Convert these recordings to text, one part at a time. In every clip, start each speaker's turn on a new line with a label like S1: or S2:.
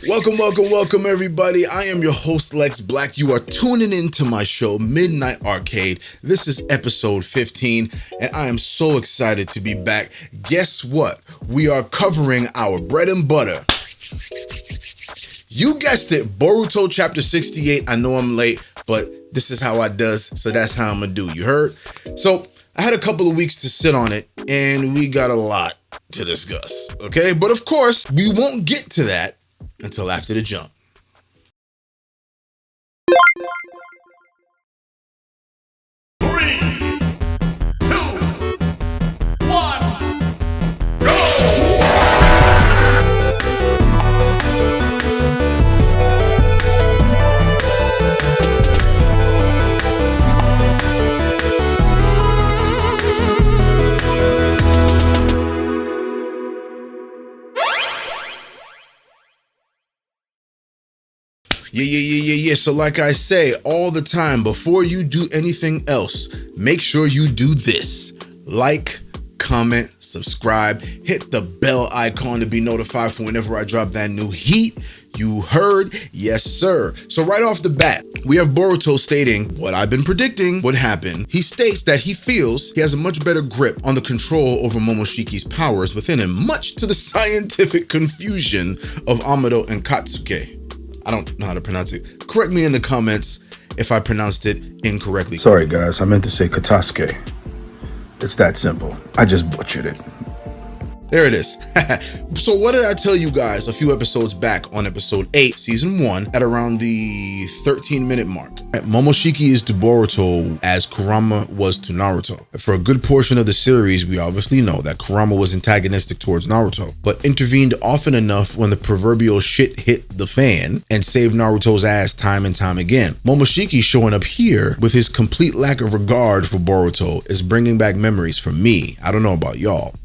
S1: Welcome everybody. I am your host Lexx Black. You are tuning into my show Midnight Arcade. This is episode 15 and I am so excited to be back. Guess what? We are covering our bread and butter. You guessed it, Boruto chapter 68. I know I'm late, but this is how I does, so that's how I'm gonna do. You heard? So I had a couple of weeks to sit on it and we got a lot to discuss, okay? But of course, we won't get to that until after the jump. Yeah. So like I say all the time, before you do anything else, make sure you do this. Like, comment, subscribe, hit the bell icon to be notified for whenever I drop that new heat. You heard? Yes, sir. So right off the bat, we have Boruto stating what I've been predicting would happen. He states that he feels he has a much better grip on the control over Momoshiki's powers within him, much to the scientific confusion of Amado and Katsuki. I don't know how to pronounce it. Correct me in the comments if I pronounced it incorrectly.
S2: Sorry guys, I meant to say Katasuke. It's that simple. I just butchered it.
S1: There it is. So what did I tell you guys a few episodes back on episode 8, season 1, at around the 13-minute mark? Momoshiki is to Boruto as Kurama was to Naruto. For a good portion of the series, we obviously know that Kurama was antagonistic towards Naruto, but intervened often enough when the proverbial shit hit the fan and saved Naruto's ass time and time again. Momoshiki showing up here with his complete lack of regard for Boruto is bringing back memories for me. I don't know about y'all.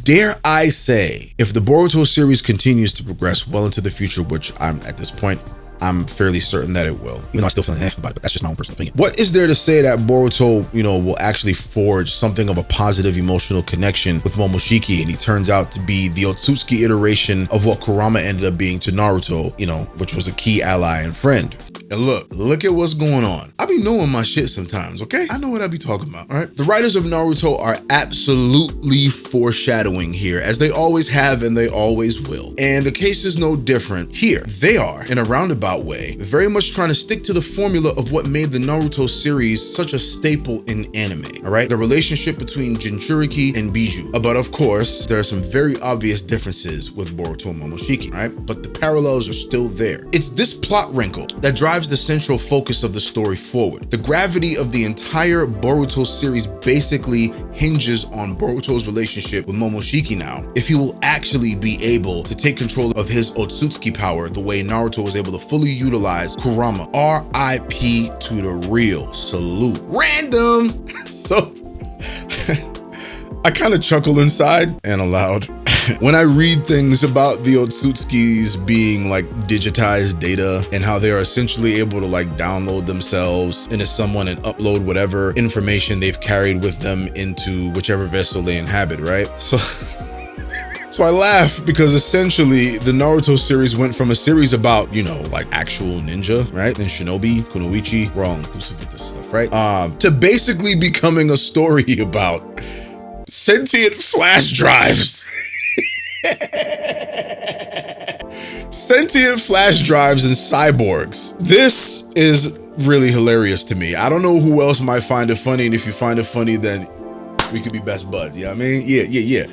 S1: Dare I say, if the Boruto series continues to progress well into the future, which at this point, I'm fairly certain that it will, even though I still feel about it, but that's just my own personal opinion. What is there to say that Boruto, will actually forge something of a positive emotional connection with Momoshiki, and he turns out to be the Otsutsuki iteration of what Kurama ended up being to Naruto, which was a key ally and friend. And look at what's going on. I be knowing my shit sometimes, okay? I know what I be talking about, all right? The writers of Naruto are absolutely foreshadowing here, as they always have and they always will. And the case is no different here. They are, in a roundabout way, very much trying to stick to the formula of what made the Naruto series such a staple in anime, all right? The relationship between Jinchuriki and Biju. But of course, there are some very obvious differences with Boruto and Momoshiki, all right? But the parallels are still there. It's this plot wrinkle that drives the central focus of the story forward. The gravity of the entire Boruto series basically hinges on Boruto's relationship with Momoshiki now, if he will actually be able to take control of his Otsutsuki power the way Naruto was able to fully utilize Kurama. R.I.P. to the real. Salute. Random! So, I kind of chuckle inside and aloud when I read things about the Otsutsukis being like digitized data and how they are essentially able to like download themselves into someone and upload whatever information they've carried with them into whichever vessel they inhabit, right? So I laugh because essentially the Naruto series went from a series about, like actual ninja, right? And shinobi, kunoichi, we're all inclusive with this stuff, right? To basically becoming a story about sentient flash drives. Sentient flash drives and cyborgs. This is really hilarious to me. I don't know who else might find it funny, and if you find it funny, then we could be best buds. You know what I mean? Yeah.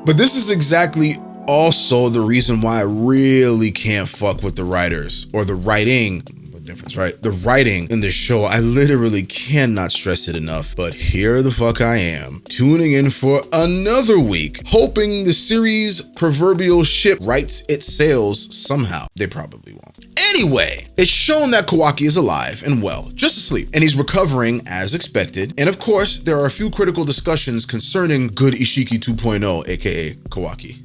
S1: But this is exactly also the reason why I really can't fuck with the writers or the writing. Difference, right? The writing in this show, I literally cannot stress it enough, but here the fuck I am, tuning in for another week, hoping the series' proverbial ship rights its sails somehow. They probably won't. Anyway, it's shown that Kawaki is alive and well, just asleep, and he's recovering as expected. And of course, there are a few critical discussions concerning good Ishiki 2.0, aka Kawaki.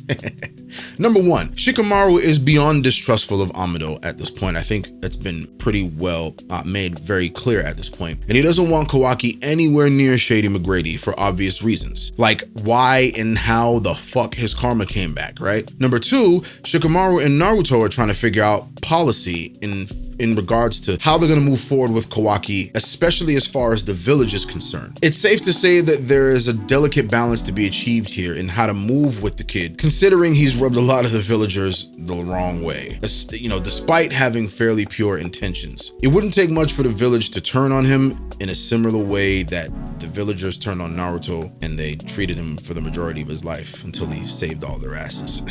S1: Number one, Shikamaru is beyond distrustful of Amado at this point. I think that's been pretty pretty well made very clear at this point. And he doesn't want Kawaki anywhere near Shady McGrady for obvious reasons. Like why and how the fuck his karma came back, right? Number two, Shikamaru and Naruto are trying to figure out policy in regards to how they're going to move forward with Kawaki, especially as far as the village is concerned. It's safe to say that there is a delicate balance to be achieved here in how to move with the kid, considering he's rubbed a lot of the villagers the wrong way, despite having fairly pure intentions. It wouldn't take much for the village to turn on him in a similar way that the villagers turned on Naruto and they treated him for the majority of his life until he saved all their asses.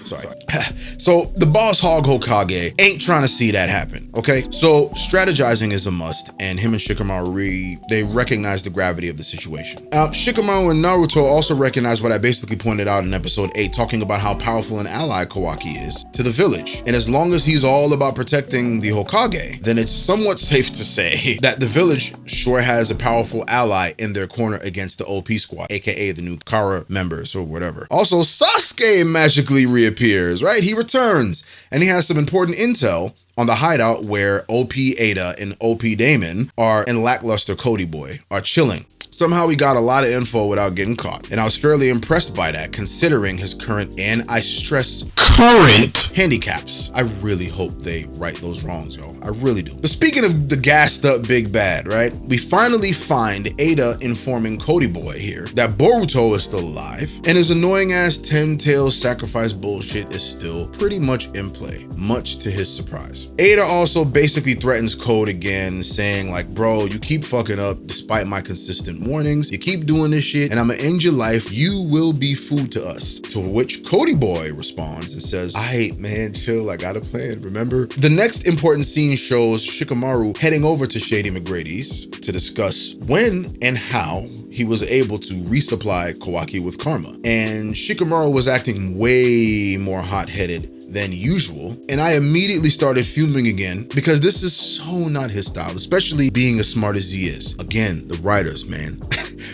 S1: Sorry. So the boss hog Hokage ain't trying to see that happen, okay? So strategizing is a must, and him and Shikamaru, they recognize the gravity of the situation. Shikamaru and Naruto also recognize what I basically pointed out in episode 8, talking about how powerful an ally Kawaki is to the village. And as long as he's all about protecting the Hokage, then it's somewhat safe to say that the village sure has a powerful ally in their corner against the OP squad, aka the new Kara members or whatever. Also, Sasuke magically reappears, right? He returns, and he has some important intel on the hideout where OP Ada and OP Damon and lackluster Cody Boy are chilling. Somehow he got a lot of info without getting caught, and I was fairly impressed by that considering his current, and I stress current, handicaps. I really hope they right those wrongs, yo. I really do. But speaking of the gassed up big bad, right? We finally find Ada informing Cody Boy here that Boruto is still alive, and his annoying ass 10-tail sacrifice bullshit is still pretty much in play, much to his surprise. Ada also basically threatens Code again, saying like, bro, you keep fucking up despite my consistent warnings. You keep doing this shit and I'ma end your life. You will be food to us. To which Cody Boy responds and says, aight man, chill, I got a plan, remember? The next important scene shows Shikamaru heading over to Shady McGrady's to discuss when and how he was able to resupply Kawaki with karma. And Shikamaru was acting way more hot-headed than usual, and I immediately started fuming again because this is so not his style, especially being as smart as he is. Again, the writers, man.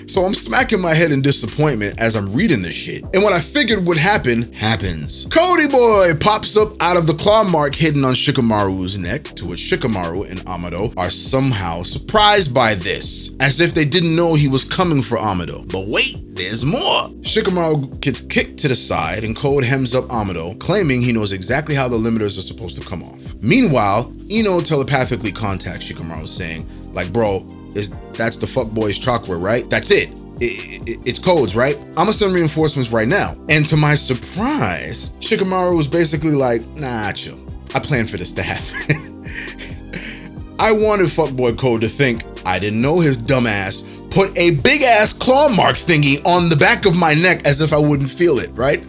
S1: So I'm smacking my head in disappointment as I'm reading this shit. And what I figured would happen, happens. Cody Boy pops up out of the claw mark hidden on Shikamaru's neck, to which Shikamaru and Amado are somehow surprised by this, as if they didn't know he was coming for Amado. But wait, there's more. Shikamaru gets kicked to the side and Code hems up Amado, claiming he knows exactly how the limiters are supposed to come off. Meanwhile, Ino telepathically contacts Shikamaru saying, like, bro, that's the fuckboy's chakra, right? That's it. It's Codes, right? I'ma send reinforcements right now. And to my surprise, Shikamaru was basically like, nah, chill. I planned for this to happen. I wanted fuckboy Code to think I didn't know his dumb ass put a big ass claw mark thingy on the back of my neck as if I wouldn't feel it, right?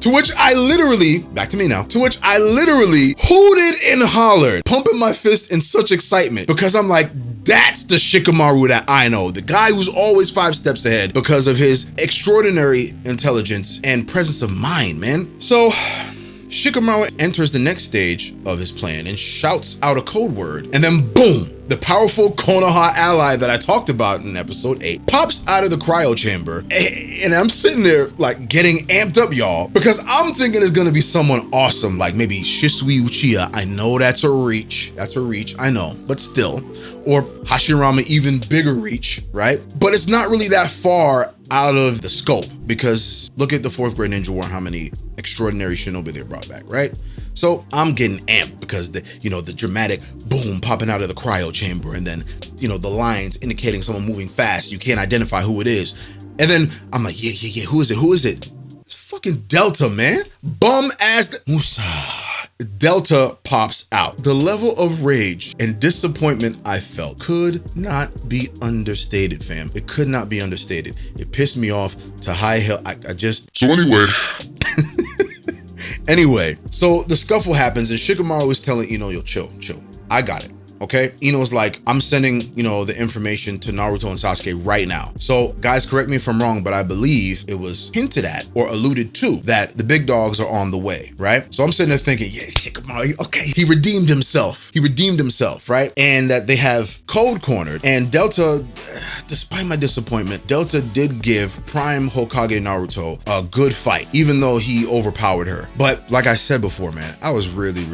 S1: To which I literally, back to me now, to which I literally hooted and hollered, pumping my fist in such excitement because I'm like, that's the Shikamaru that I know. The guy who's always 5 steps ahead because of his extraordinary intelligence and presence of mind, man. So Shikamaru enters the next stage of his plan and shouts out a code word, and then boom, the powerful Konoha ally that I talked about in episode 8 pops out of the cryo chamber, and I'm sitting there like getting amped up, y'all, because I'm thinking it's gonna be someone awesome, like maybe Shisui Uchiha. I know that's a reach, I know, but still, or Hashirama, even bigger reach, right? But it's not really that far out of the scope, because look at the 4th grade Ninja War, how many extraordinary shinobi they brought back, right? So I'm getting amped because the dramatic boom popping out of the cryo chamber, and then, the lines indicating someone moving fast. You can't identify who it is. And then I'm like, yeah, who is it? It's fucking Delta, man. Bum ass Musa. Delta pops out. The level of rage and disappointment I felt could not be understated, fam. It could not be understated. It pissed me off to high hell. So anyway. Anyway, so the scuffle happens and Shikamaru is telling Ino, yo, chill. I got it. okay? Ino's like, I'm sending, the information to Naruto and Sasuke right now. So guys, correct me if I'm wrong, but I believe it was hinted at or alluded to that the big dogs are on the way, right? So I'm sitting there thinking, yeah, Shikamaru, okay, he redeemed himself, right? And that they have Code cornered, and Delta, despite my disappointment, Delta did give Prime Hokage Naruto a good fight, even though he overpowered her. But like I said before, man, I was really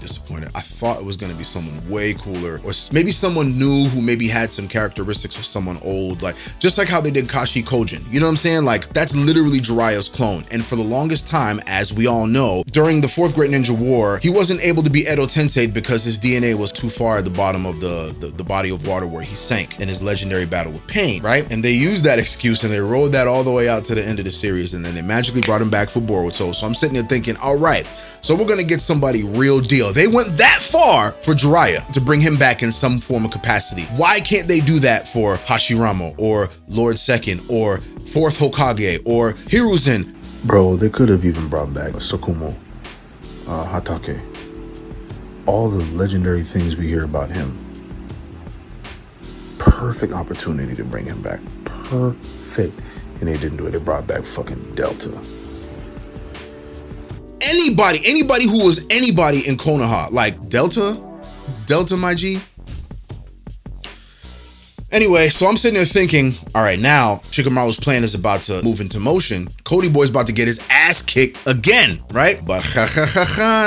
S1: disappointed. I thought it was gonna be someone way cooler, or maybe someone new who maybe had some characteristics of someone old, like just like how they did Kashi Kojin. You know what I'm saying? Like, that's literally Jiraiya's clone. And for the longest time, as we all know, during the Fourth Great Ninja War, he wasn't able to be Edo Tensei because his DNA was too far at the bottom of the body of water where he sank in his legendary battle with Pain, right? And they used that excuse and they rode that all the way out to the end of the series, and then they magically brought him back for Boruto. So I'm sitting there thinking, all right, so we're gonna get somebody real deal. They went that far for Jiraiya to bring him back in some form of capacity. Why can't they do that for Hashirama or Lord Second or Fourth Hokage or Hiruzen?
S2: Bro, they could have even brought back Sakumo, Hatake. All the legendary things we hear about him. Perfect opportunity to bring him back. Perfect. And they didn't do it. They brought back fucking Delta.
S1: Anybody who was anybody in Konoha, like Delta, my G. Anyway, so I'm sitting there thinking, all right, now Shikamaru's plan is about to move into motion. Cody Boy's about to get his ass kicked again, right? But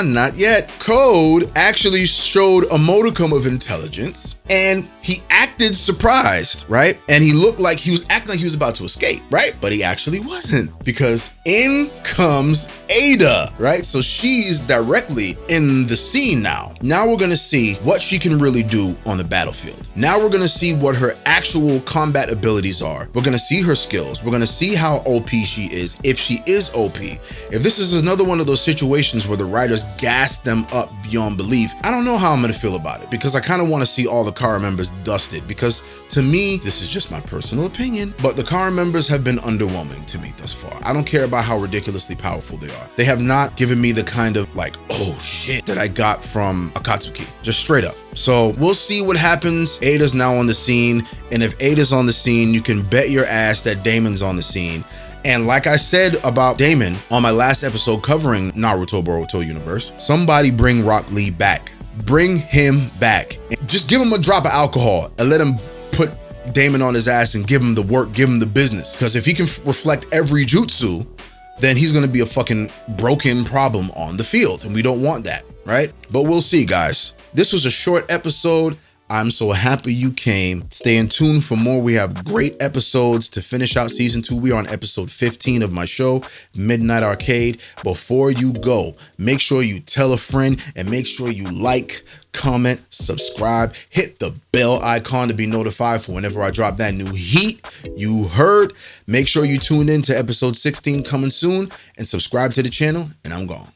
S1: not yet. Code actually showed a modicum of intelligence, and he acted surprised, right? And he looked like he was acting like he was about to escape, right? But he actually wasn't, because in comes Ada, right? So she's directly in the scene now. Now we're gonna see what she can really do on the battlefield. Now we're gonna see what her actual combat abilities are. We're gonna see her skills. We're gonna see how OP she is, if she is OP. If this is another one of those situations where the writers gas them up beyond belief, I don't know how I'm gonna feel about it, because I kind of want to see all the Kara members dusted, because to me, this is just my personal opinion, but the Kara members have been underwhelming to me thus far. I don't care about how ridiculously powerful they are. They have not given me the kind of like, oh shit, that I got from Akatsuki, just straight up. So we'll see what happens. Ada's now on the scene, and if Ada's on the scene, you can bet your ass that Damon's on the scene. And like I said about Damon on my last episode covering Naruto Boruto universe, somebody bring Rock Lee back. Bring him back. Just give him a drop of alcohol and let him put Damon on his ass and give him the work, give him the business. Because if he can reflect every jutsu, then he's gonna be a fucking broken problem on the field, and we don't want that, right? But we'll see, guys. This was a short episode. I'm so happy you came. Stay in tune for more. We have great episodes to finish out season 2. We are on episode 15 of my show, Midnight Arcade. Before you go, make sure you tell a friend, and make sure you like, comment, subscribe, hit the bell icon to be notified for whenever I drop that new heat. You heard. Make sure you tune in to episode 16 coming soon, and subscribe to the channel, and I'm gone.